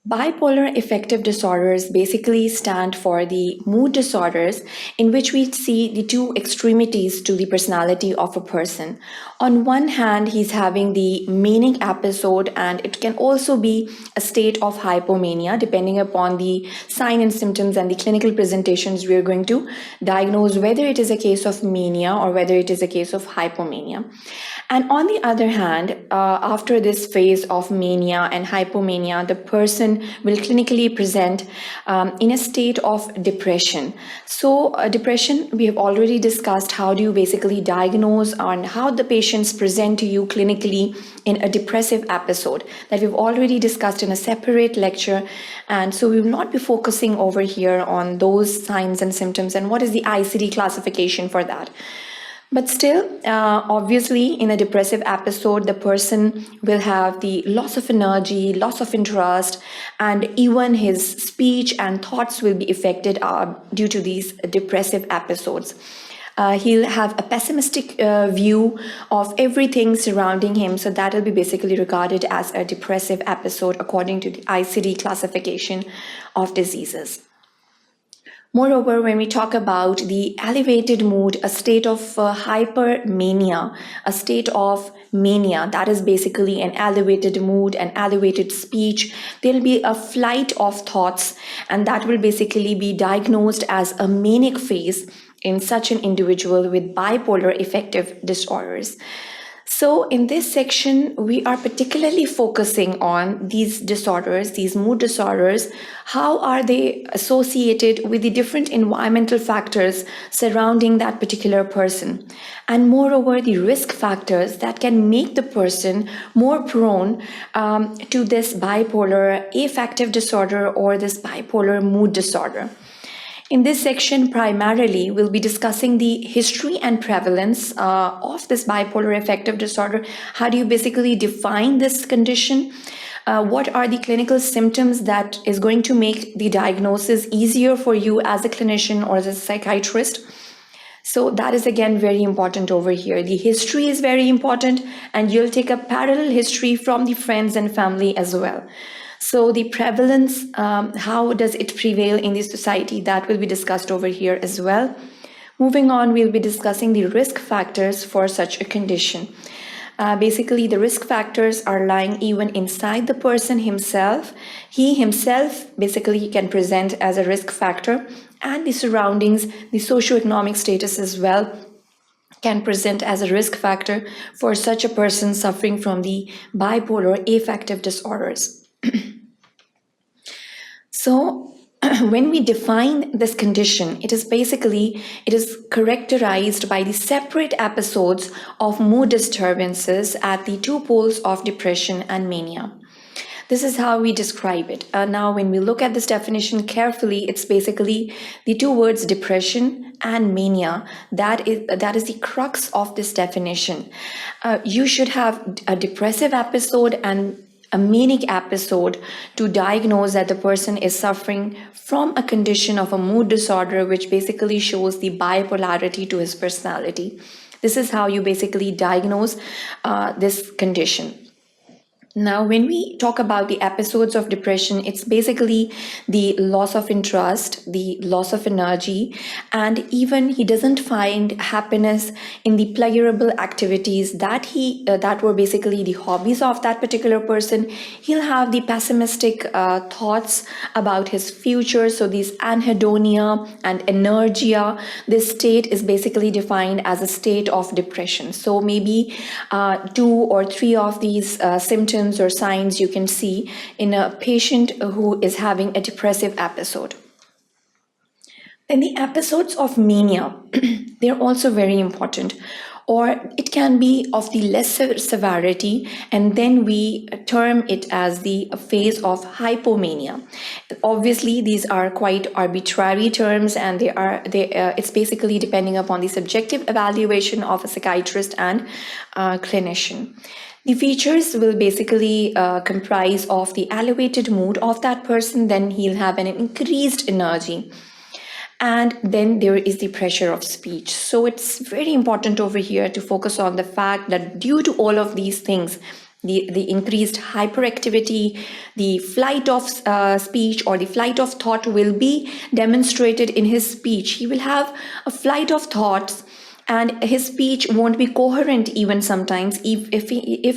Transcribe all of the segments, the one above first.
Bipolar affective disorders basically stand for the mood disorders in which we see the two extremities to the personality of a person. On one hand, he's having the manic episode, and it can also be a state of hypomania, depending upon the sign and symptoms and the clinical presentations. We are going to diagnose whether it is a case of mania or whether it is a case of hypomania. And on the other hand, after this phase of mania and hypomania, the person will clinically present in a state of depression. So depression, we have already discussed how do you basically diagnose and how the patients present to you clinically in a depressive episode, that we've already discussed in a separate lecture. And so we will not be focusing over here on those signs and symptoms and what is the ICD classification for that. But still, obviously, in a depressive episode, the person will have the loss of energy, loss of interest, and even his speech and thoughts will be affected due to these depressive episodes. He'll have a pessimistic view of everything surrounding him, so that will be basically regarded as a depressive episode according to the ICD classification of diseases. Moreover, when we talk about the elevated mood, a state of hypermania, a state of mania, that is basically an elevated mood, an elevated speech, there will be a flight of thoughts, and that will basically be diagnosed as a manic phase in such an individual with bipolar affective disorders. So in this section, we are particularly focusing on these disorders, these mood disorders. How are they associated with the different environmental factors surrounding that particular person? And moreover, the risk factors that can make the person more prone to this bipolar affective disorder or this bipolar mood disorder. In this section, primarily, we'll be discussing the history and prevalence of this bipolar affective disorder. How do you basically define this condition? What are the clinical symptoms that is going to make the diagnosis easier for you as a clinician or as a psychiatrist? So that is again very important over here. The history is very important, and you'll take a parallel history from the friends and family as well. So the prevalence, how does it prevail in the society? That will be discussed over here as well. Moving on, we'll be discussing the risk factors for such a condition. Basically, the risk factors are lying even inside the person himself. He himself basically can present as a risk factor, and the surroundings, the socioeconomic status as well, can present as a risk factor for such a person suffering from the bipolar affective disorders. So when we define this condition, it is characterized by the separate episodes of mood disturbances at the two poles of depression and mania. This is how we describe it. Now, when we look at this definition carefully, it's basically the two words depression and mania. That is the crux of this definition. You should have a depressive episode and a manic episode to diagnose that the person is suffering from a condition of a mood disorder, which basically shows the bipolarity to his personality. This is how you basically diagnose this condition. Now, when we talk about the episodes of depression, it's basically the loss of interest, the loss of energy, and even he doesn't find happiness in the pleasurable activities that were basically the hobbies of that particular person. He'll have the pessimistic thoughts about his future. So these anhedonia and anergia, this state is basically defined as a state of depression. So maybe 2 or 3 of these symptoms or signs you can see in a patient who is having a depressive episode. Then the episodes of mania, they're also very important, or it can be of the lesser severity, and then we term it as the phase of hypomania. Obviously, these are quite arbitrary terms, and it's basically depending upon the subjective evaluation of a psychiatrist and clinician. The features will basically comprise of the elevated mood of that person, then he'll have an increased energy, and then there is the pressure of speech. So it's very important over here to focus on the fact that due to all of these things, the increased hyperactivity, the flight of speech or the flight of thought will be demonstrated in his speech. He will have a flight of thoughts, and his speech won't be coherent even sometimes if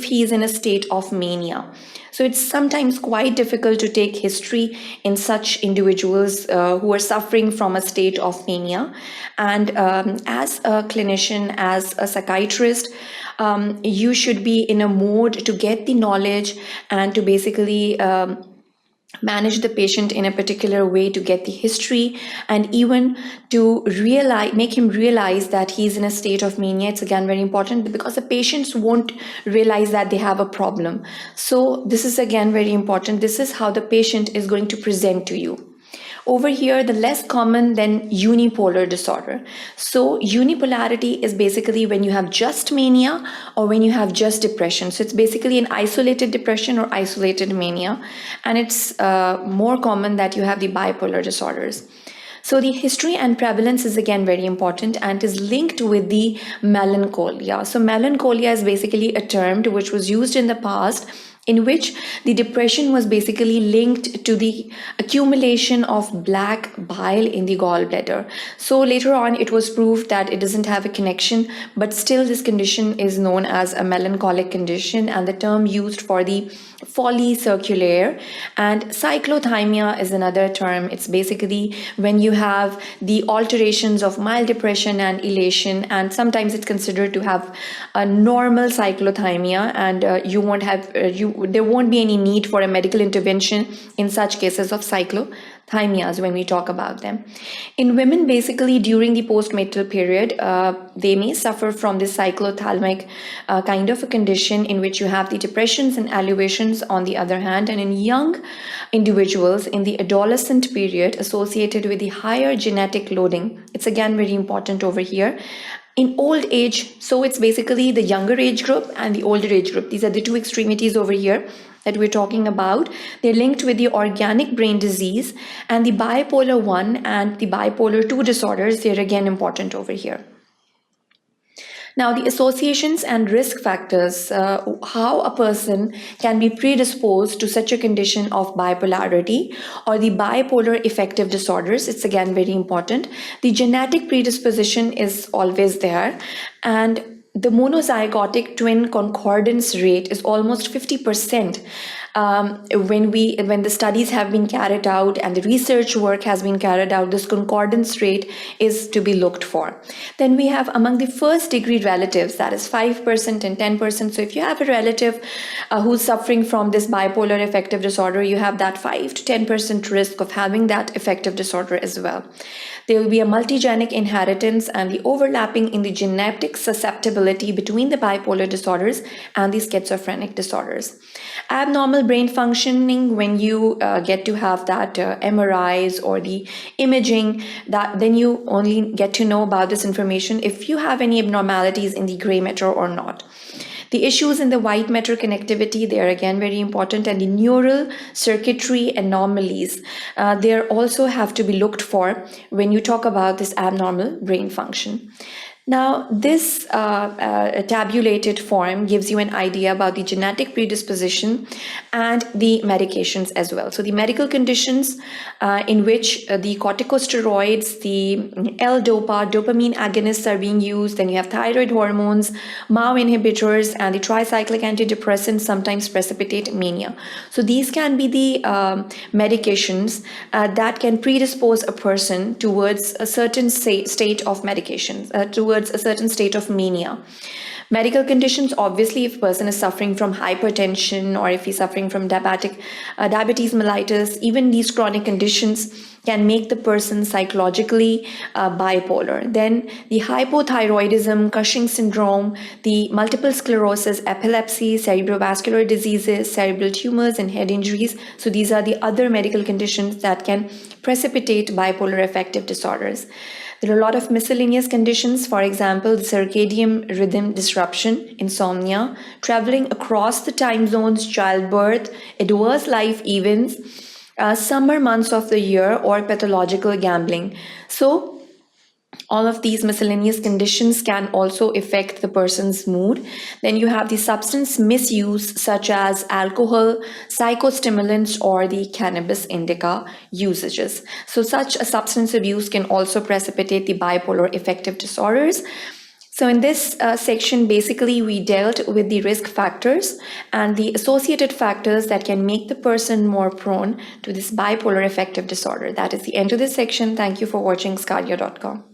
he is in a state of mania. So it's sometimes quite difficult to take history in such individuals who are suffering from a state of mania. And as a clinician, as a psychiatrist, you should be in a mode to get the knowledge and to basically manage the patient in a particular way, to get the history, and even to make him realize that he's in a state of mania. It's again very important because the patients won't realize that they have a problem. So this is again very important. This is how the patient is going to present to you. Over here, the less common than unipolar disorder. So unipolarity is basically when you have just mania or when you have just depression. So it's basically an isolated depression or isolated mania. And it's more common that you have the bipolar disorders. So the history and prevalence is again very important and is linked with the melancholia. So melancholia is basically a term which was used in the past, in which the depression was basically linked to the accumulation of black bile in the gallbladder. So later on, it was proved that it doesn't have a connection, but still this condition is known as a melancholic condition, and the term used for the folly circulaire. And cyclothymia is another term. It's basically when you have the alterations of mild depression and elation, and sometimes it's considered to have a normal cyclothymia, and there won't be any need for a medical intervention in such cases of cyclothymias when we talk about them. In women, basically during the postnatal period, they may suffer from this cyclothalamic kind of a condition in which you have the depressions and elevations on the other hand. And in young individuals in the adolescent period associated with the higher genetic loading, it's again very important over here. In old age, so it's basically the younger age group and the older age group. These are the two extremities over here that we're talking about. They're linked with the organic brain disease, and the bipolar 1 and the bipolar 2 disorders, they're again important over here. Now, the associations and risk factors, how a person can be predisposed to such a condition of bipolarity or the bipolar affective disorders, it's again very important. The genetic predisposition is always there, and the monozygotic twin concordance rate is almost 50%. When the studies have been carried out and the research work has been carried out, this concordance rate is to be looked for. Then we have among the first degree relatives, that is 5% and 10%. So if you have a relative who's suffering from this bipolar affective disorder, you have that 5 to 10% risk of having that affective disorder as well. There will be a multigenic inheritance and the overlapping in the genetic susceptibility between the bipolar disorders and the schizophrenic disorders. Abnormal brain functioning, when you get to have that MRIs or the imaging, then you only get to know about this information if you have any abnormalities in the gray matter or not. The issues in the white matter connectivity, they are again very important, and the neural circuitry anomalies, they also have to be looked for when you talk about this abnormal brain function. Now, this tabulated form gives you an idea about the genetic predisposition and the medications as well. So the medical conditions in which the corticosteroids, the L-DOPA, dopamine agonists are being used, then you have thyroid hormones, MAO inhibitors, and the tricyclic antidepressants sometimes precipitate mania. So these can be the medications that can predispose a person towards a certain state of medications, towards a certain state of mania. Medical conditions, obviously, if a person is suffering from hypertension or if he's suffering from diabetes mellitus, even these chronic conditions can make the person psychologically bipolar. Then the hypothyroidism, Cushing syndrome, the multiple sclerosis, epilepsy, cerebrovascular diseases, cerebral tumors, and head injuries. So these are the other medical conditions that can precipitate bipolar affective disorders. There are a lot of miscellaneous conditions, for example, the circadian rhythm disruption, insomnia, traveling across the time zones, childbirth, adverse life events, summer months of the year, or pathological gambling. So all of these miscellaneous conditions can also affect the person's mood. Then you have the substance misuse, such as alcohol, psychostimulants, or the cannabis indica usages. So such a substance abuse can also precipitate the bipolar affective disorders. So in this section, basically, we dealt with the risk factors and the associated factors that can make the person more prone to this bipolar affective disorder. That is the end of this section. Thank you for watching sqadia.com.